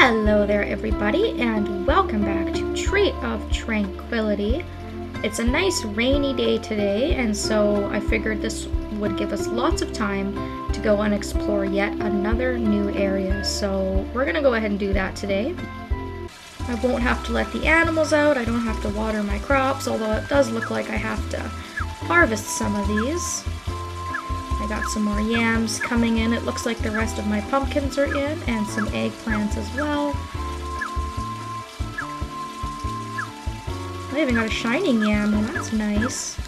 Hello there everybody, and welcome back to Tree of Tranquility. It's a nice rainy day today, and so I figured this would give us lots of time to go and explore yet another new area. So we're gonna go ahead and do that today. I won't have to let the animals out, I don't have to water my crops, although it does look like I have to harvest some of these. I got some more yams coming in. It looks like the rest of my pumpkins are in, and some eggplants as well. I even got a shining yam, and that's nice.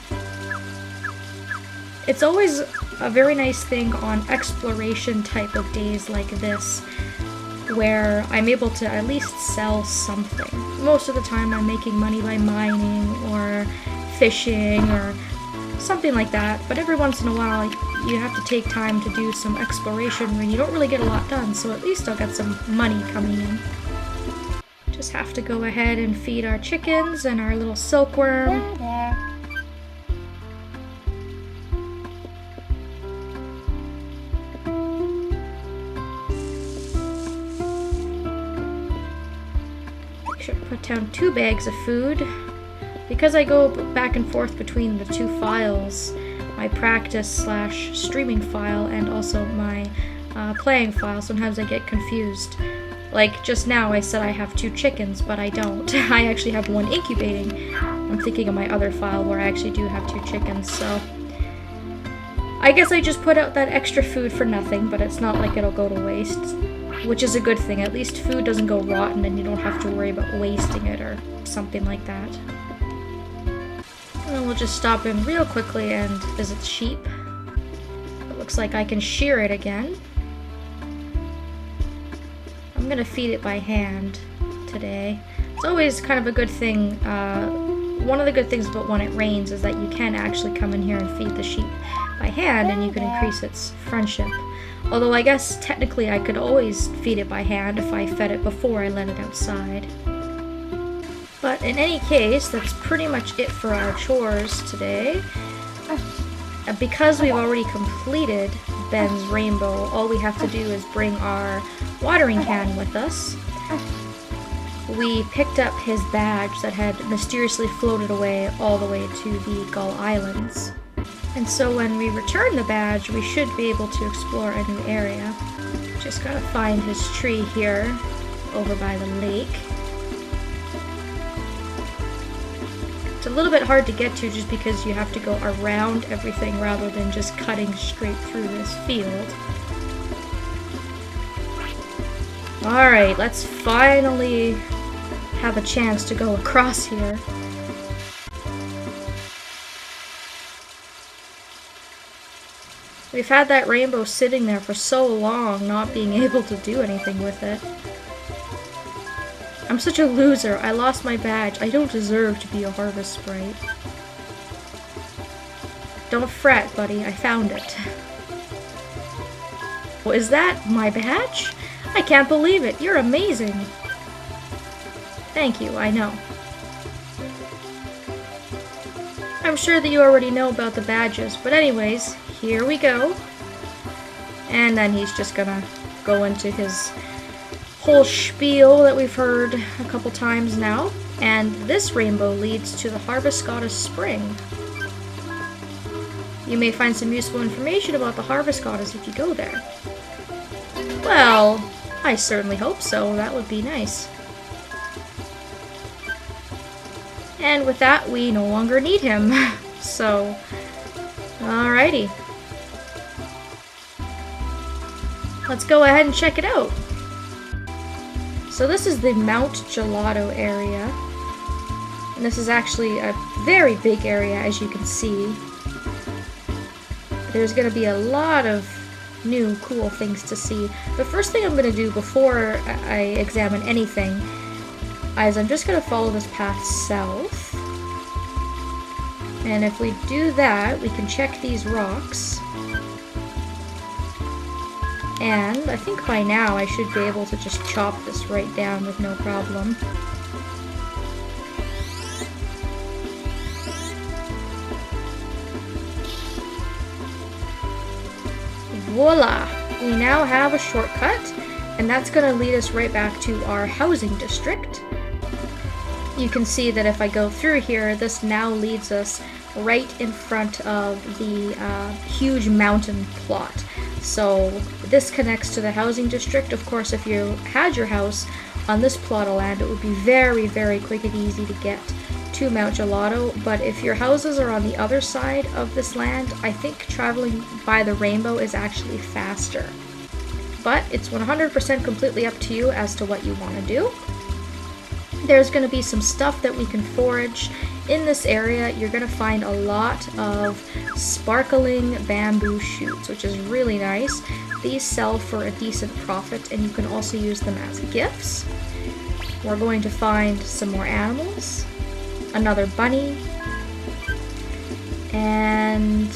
It's always a very nice thing on exploration type of days like this, where I'm able to at least sell something. Most of the time I'm making money by mining or fishing or something like that, but every once in a while you have to take time to do some exploration when you don't really get a lot done, so at least I'll get some money coming in. Just have to go ahead and feed our chickens and our little silkworm. I should put down 2 bags of food. Because I go back and forth between the 2 files, my practice/streaming file and also my playing file, sometimes I get confused. Like just now I said I have 2 chickens, but I don't. I actually have 1 incubating. I'm thinking of my other file where I actually do have 2 chickens, so I guess I just put out that extra food for nothing, but it's not like it'll go to waste, which is a good thing. At least food doesn't go rotten and you don't have to worry about wasting it or something like that. And then we'll just stop in real quickly and visit the sheep. It looks like I can shear it again. I'm gonna feed it by hand today. It's always kind of a good thing. One of the good things about when it rains is that you can actually come in here and feed the sheep by hand, and you can increase its friendship. Although I guess technically I could always feed it by hand if I fed it before I let it outside. But in any case, that's pretty much it for our chores today. Because we've already completed Ben's rainbow, all we have to do is bring our watering can with us. We picked up his badge that had mysteriously floated away all the way to the Gull Islands. And so when we return the badge, we should be able to explore a new area. Just gotta find his tree here, over by the lake. It's a little bit hard to get to just because you have to go around everything rather than just cutting straight through this field. Alright, let's finally have a chance to go across here. We've had that rainbow sitting there for so long, not being able to do anything with it. I'm such a loser. I lost my badge. I don't deserve to be a harvest sprite. Don't fret, buddy. I found it. Well, is that my badge? I can't believe it. You're amazing. Thank you, I know. I'm sure that you already know about the badges, but anyways, here we go. And then he's just gonna go into his whole spiel that we've heard a couple times now, and this rainbow leads to the Harvest Goddess Spring. You may find some useful information about the Harvest Goddess if you go there. Well, I certainly hope so. That would be nice. And with that, we no longer need him. So, alrighty. Let's go ahead and check it out. So this is the Mount Gelato area, and this is actually a very big area, as you can see. There's going to be a lot of new cool things to see. The first thing I'm going to do before I examine anything is I'm just going to follow this path south, and if we do that, we can check these rocks. And I think by now I should be able to just chop this right down with no problem. Voila! We now have a shortcut And that's going to lead us right back to our housing district. You can see that if I go through here, this now leads us right in front of the huge mountain plot. So this connects to the housing district. Of course, if you had your house on this plot of land, it would be very, very quick and easy to get to Mount Gelato. But if your houses are on the other side of this land, I think traveling by the rainbow is actually faster. But it's 100% completely up to you as to what you want to do. There's going to be some stuff that we can forage. In this area, you're going to find a lot of sparkling bamboo shoots, which is really nice. These sell for a decent profit, and you can also use them as gifts. We're going to find some more animals, another bunny, and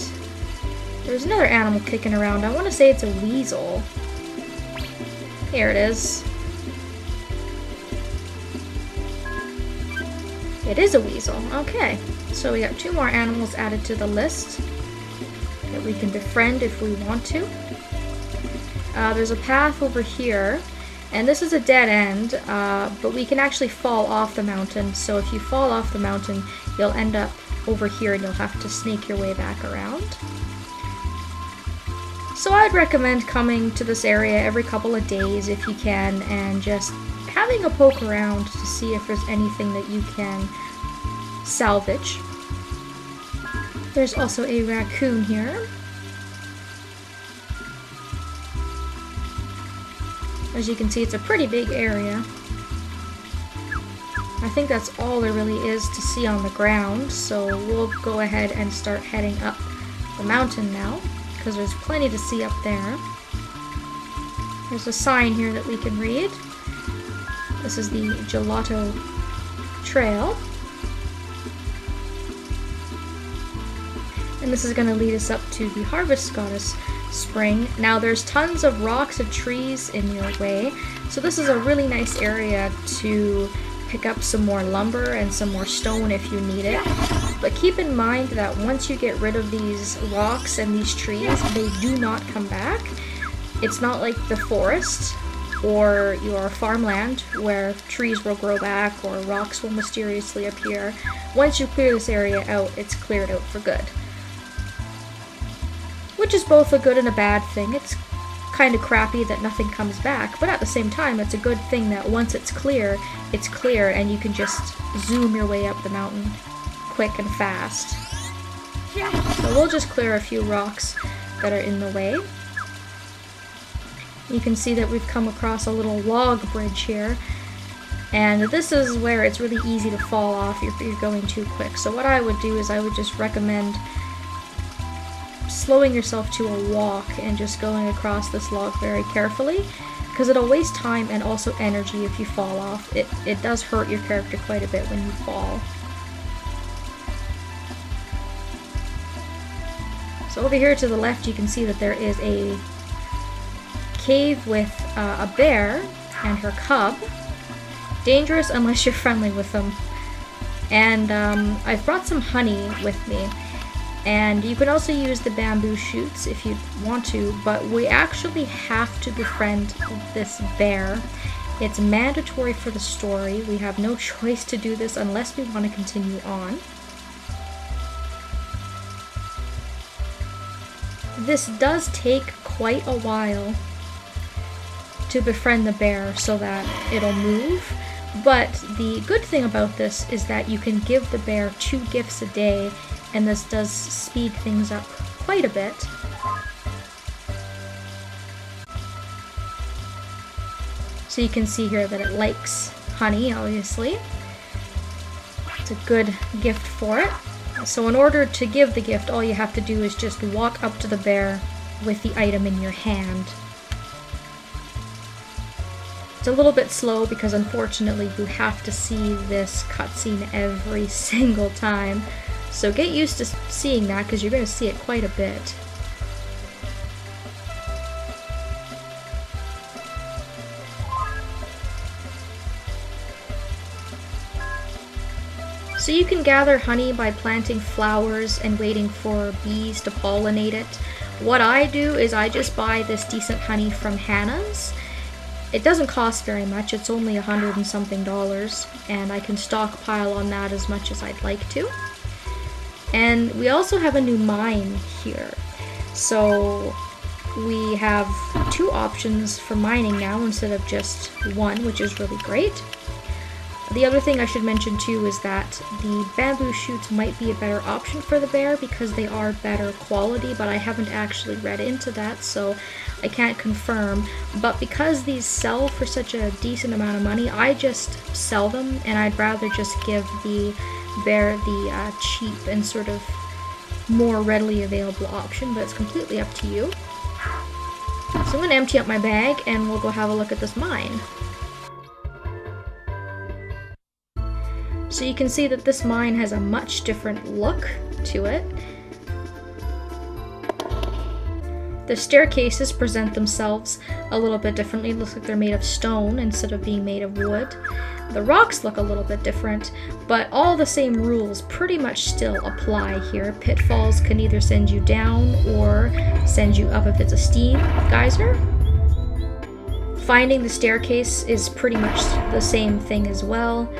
there's another animal kicking around. I want to say it's a weasel. Here it is. It is a weasel. Okay, so we got 2 more animals added to the list that we can befriend if we want to. There's a path over here, and this is a dead end, but we can actually fall off the mountain. So if you fall off the mountain, you'll end up over here and you'll have to sneak your way back around. So I'd recommend coming to this area every couple of days if you can, and just having a poke around to see if there's anything that you can salvage. There's also a raccoon here. As you can see, it's a pretty big area. I think that's all there really is to see on the ground, so we'll go ahead and start heading up the mountain now, because there's plenty to see up there. There's a sign here that we can read. This is the Gelato Trail. And this is going to lead us up to the Harvest Goddess Spring. Now there's tons of rocks and trees in your way, so this is a really nice area to pick up some more lumber and some more stone if you need it. But keep in mind that once you get rid of these rocks and these trees, they do not come back. It's not like the forest or your farmland where trees will grow back or rocks will mysteriously appear. Once you clear this area out, it's cleared out for good. Which is both a good and a bad thing. It's kind of crappy that nothing comes back, but at the same time, it's a good thing that once it's clear, and you can just zoom your way up the mountain quick and fast. So we'll just clear a few rocks that are in the way. You can see that we've come across a little log bridge here, and this is where it's really easy to fall off if you're going too quick. So what I would do is I would just recommend slowing yourself to a walk and just going across this log very carefully, because it'll waste time and also energy if you fall off. It does hurt your character quite a bit when you fall. So over here to the left you can see that there is a cave with a bear and her cub. Dangerous unless you're friendly with them. And I've brought some honey with me. And you can also use the bamboo shoots if you want to, but we actually have to befriend this bear. It's mandatory for the story. We have no choice to do this unless we want to continue on. This does take quite a while to befriend the bear so that it'll move, but the good thing about this is that you can give the bear 2 gifts a day, and this does speed things up quite a bit. So you can see here that it likes honey, obviously. It's a good gift for it. So in order to give the gift, all you have to do is just walk up to the bear with the item in your hand. It's a little bit slow because unfortunately you have to see this cutscene every single time. So get used to seeing that because you're going to see it quite a bit. So you can gather honey by planting flowers and waiting for bees to pollinate it. What I do is I just buy this decent honey from Hannah's, It doesn't cost very much, it's only $100 and something, and I can stockpile on that as much as I'd like to. And we also have a new mine here. So we have 2 options for mining now instead of just 1, which is really great. The other thing I should mention too is that the bamboo shoots might be a better option for the bear because they are better quality, but I haven't actually read into that, so I can't confirm. But because these sell for such a decent amount of money, I just sell them, and I'd rather just give the bear the cheap and sort of more readily available option, but it's completely up to you. So I'm going to empty out my bag and we'll go have a look at this mine. So you can see that this mine has a much different look to it. The staircases present themselves a little bit differently. It looks like they're made of stone instead of being made of wood. The rocks look a little bit different, but all the same rules pretty much still apply here. Pitfalls can either send you down or send you up if it's a steam geyser. Finding the staircase is pretty much the same thing as well.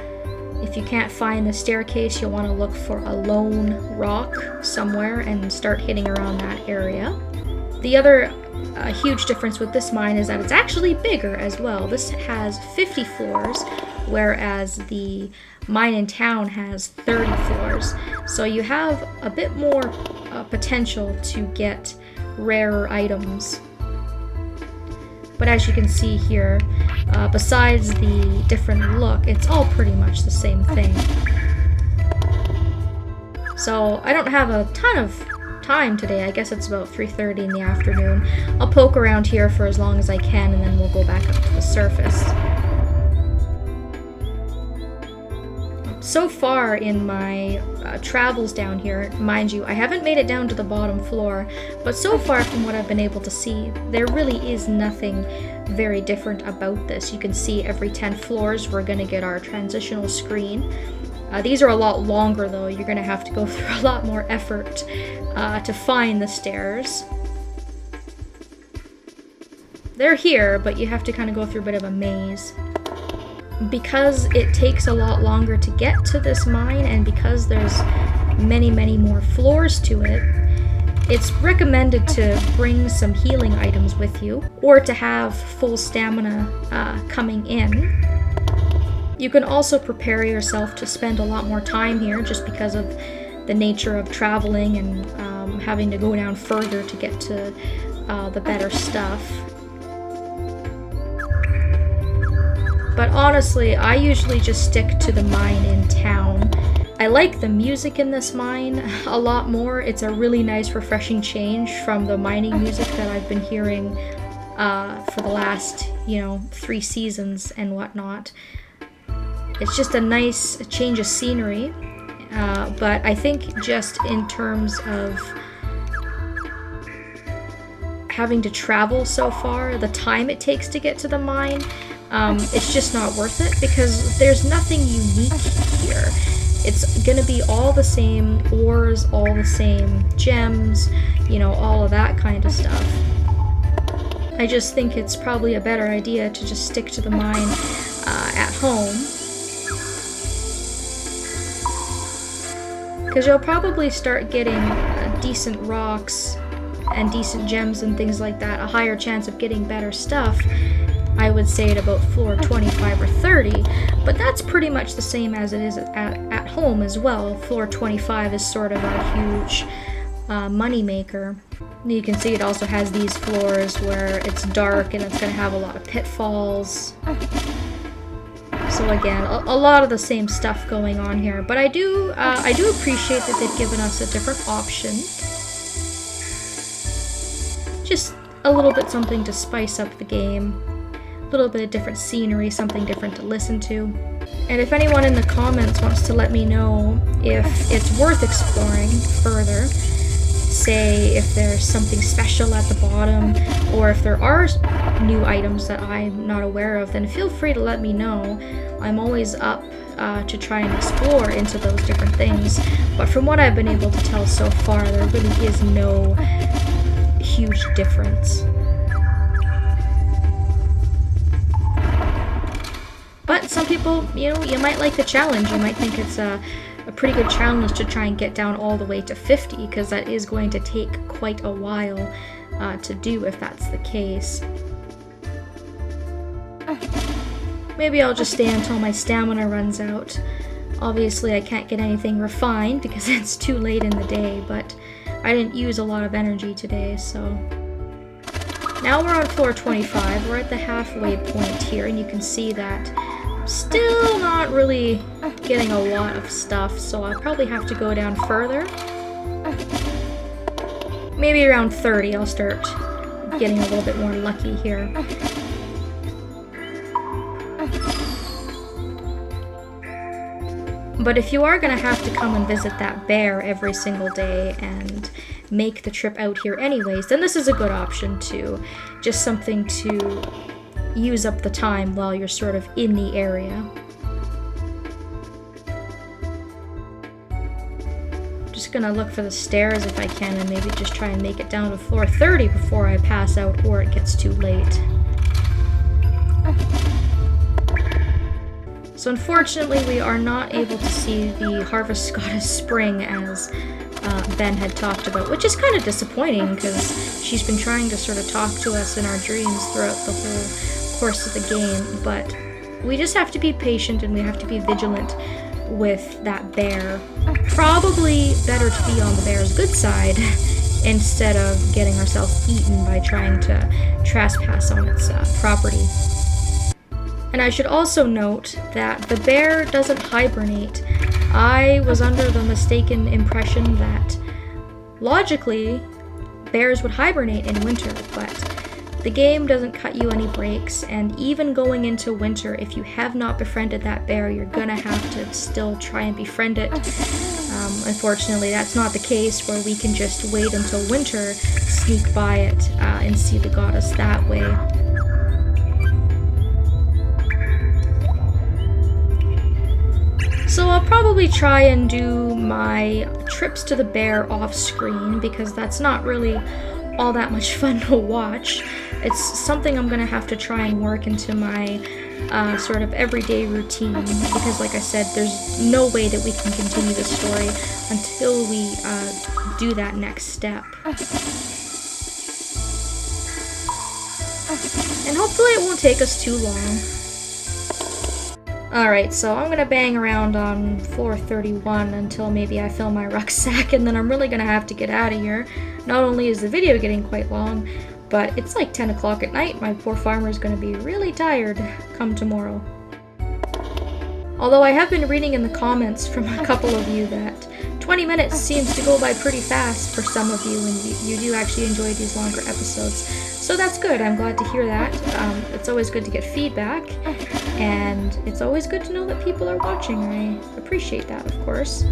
If you can't find the staircase, you'll want to look for a lone rock somewhere and start hitting around that area. The other huge difference with this mine is that it's actually bigger as well. This has 50 floors, whereas the mine in town has 30 floors. So you have a bit more potential to get rarer items. But as you can see here, besides the different look, it's all pretty much the same thing. So I don't have a ton of time today. I guess it's about 3:30 in the afternoon. I'll poke around here for as long as I can, and then we'll go back up to the surface. So far in my travels down here, mind you, I haven't made it down to the bottom floor, but so far from what I've been able to see, there really is nothing very different about this. You can see every 10 floors we're going to get our transitional screen. These are a lot longer though. You're going to have to go through a lot more effort to find the stairs. They're here, but you have to kind of go through a bit of a maze. Because it takes a lot longer to get to this mine, and because there's many more floors to it, it's recommended to bring some healing items with you, or to have full stamina coming in. You can also prepare yourself to spend a lot more time here just because of the nature of traveling and having to go down further to get to the better stuff. But honestly, I usually just stick to the mine in town. I like the music in this mine a lot more. It's a really nice, refreshing change from the mining music that I've been hearing for the last, 3 seasons and whatnot. It's just a nice change of scenery, but I think just in terms of having to travel so far, the time it takes to get to the mine, it's just not worth it because there's nothing unique here. It's gonna be all the same ores, all the same gems, all of that kind of stuff. I just think it's probably a better idea to just stick to the mine at home. Because you'll probably start getting decent rocks and decent gems and things like that, a higher chance of getting better stuff, I would say, at about floor 25 or 30, but that's pretty much the same as it is at home as well. Floor 25 is sort of our huge money maker. You can see it also has these floors where it's dark and it's going to have a lot of pitfalls. So again, a lot of the same stuff going on here, but I do appreciate that they've given us a different option. Just a little bit something to spice up the game. A little bit of different scenery, something different to listen to. And if anyone in the comments wants to let me know if it's worth exploring further, say if there's something special at the bottom, or if there are new items that I'm not aware of, then feel free to let me know. I'm always up to try and explore into those different things. But from what I've been able to tell so far, there really is no huge difference. But some people, you know, you might like the challenge. You might think it's a pretty good challenge to try and get down all the way to 50, because that is going to take quite a while to do if that's the case. Maybe I'll just stay until my stamina runs out. Obviously I can't get anything refined because it's too late in the day, but I didn't use a lot of energy today, so... Now we're on floor 25, we're at the halfway point here, and you can see that I'm still not really getting a lot of stuff, so I'll probably have to go down further. Maybe around 30 I'll start getting a little bit more lucky here. But if you are going to have to come and visit that bear every single day and make the trip out here anyways, then this is a good option too. Just something to use up the time while you're sort of in the area. Just gonna look for the stairs if I can and maybe just try and make it down to floor 30 before I pass out or it gets too late. So unfortunately we are not able to see the Harvest Goddess Spring as Ben had talked about, which is kind of disappointing because she's been trying to sort of talk to us in our dreams throughout the whole course of the game, but we just have to be patient and we have to be vigilant with that bear. Probably better to be on the bear's good side instead of getting ourselves eaten by trying to trespass on its property. And I should also note that the bear doesn't hibernate. I was under the mistaken impression that logically bears would hibernate in winter, but the game doesn't cut you any breaks, and even going into winter, if you have not befriended that bear, you're gonna have to still try and befriend it. Unfortunately, that's not the case where we can just wait until winter, sneak by it, and see the goddess that way. So I'll probably try and do my trips to the bear off screen because that's not really all that much fun to watch. It's something I'm gonna have to try and work into my sort of everyday routine because like I said, there's no way that we can continue the story until we do that next step. And hopefully it won't take us too long. Alright, so I'm gonna bang around on floor 31 until maybe I fill my rucksack, and then I'm really gonna have to get out of here. Not only is the video getting quite long, but it's like 10 o'clock at night. My poor farmer's gonna be really tired come tomorrow. Although I have been reading in the comments from a couple of you that 20 minutes seems to go by pretty fast for some of you, and you do actually enjoy these longer episodes. So that's good, I'm glad to hear that. It's always good to get feedback, and it's always good to know that people are watching. I appreciate that, of course.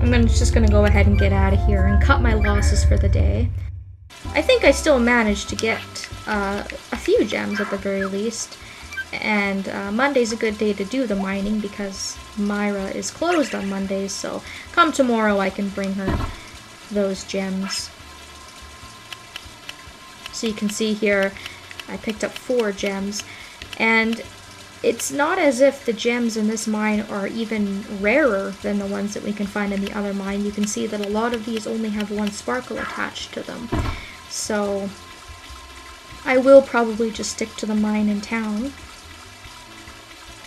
I'm just gonna go ahead and get out of here and cut my losses for the day. I think I still managed to get a few gems at the very least, and Monday's a good day to do the mining because Myra is closed on Mondays, so come tomorrow I can bring her those gems. So you can see here I picked up 4 gems, and it's not as if the gems in this mine are even rarer than the ones that we can find in the other mine. You can see that a lot of these only have 1 sparkle attached to them. So I will probably just stick to the mine in town.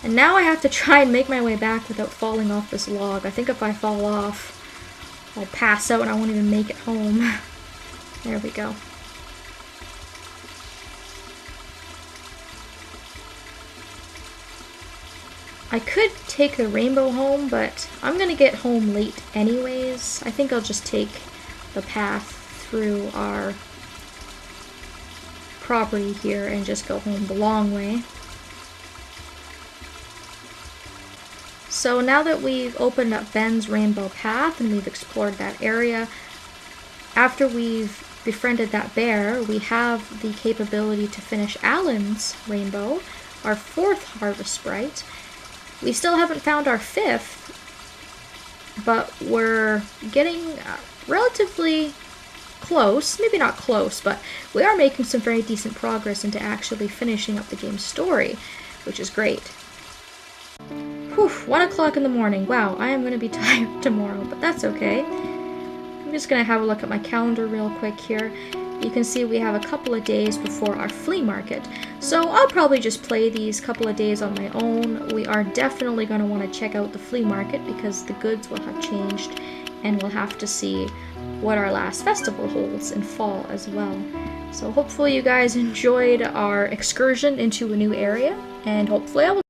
And now I have to try and make my way back without falling off this log. I think if I fall off, I'll pass out and I won't even make it home. There we go. I could take the rainbow home, but I'm gonna get home late anyways. I think I'll just take the path through our property here and just go home the long way. So now that we've opened up Ben's rainbow path and we've explored that area, after we've befriended that bear, we have the capability to finish Alan's rainbow, our 4th harvest sprite. We still haven't found our 5th, but we're getting relatively close. Maybe not close, but we are making some very decent progress into actually finishing up the game's story, which is great. Whew, 1 o'clock in the morning. Wow, I am going to be tired tomorrow, but that's okay. I'm just going to have a look at my calendar real quick here. You can see we have a couple of days before our flea market. So I'll probably just play these couple of days on my own. We are definitely going to want to check out the flea market because the goods will have changed, and we'll have to see what our last festival holds in fall as well. So hopefully you guys enjoyed our excursion into a new area, and hopefully I will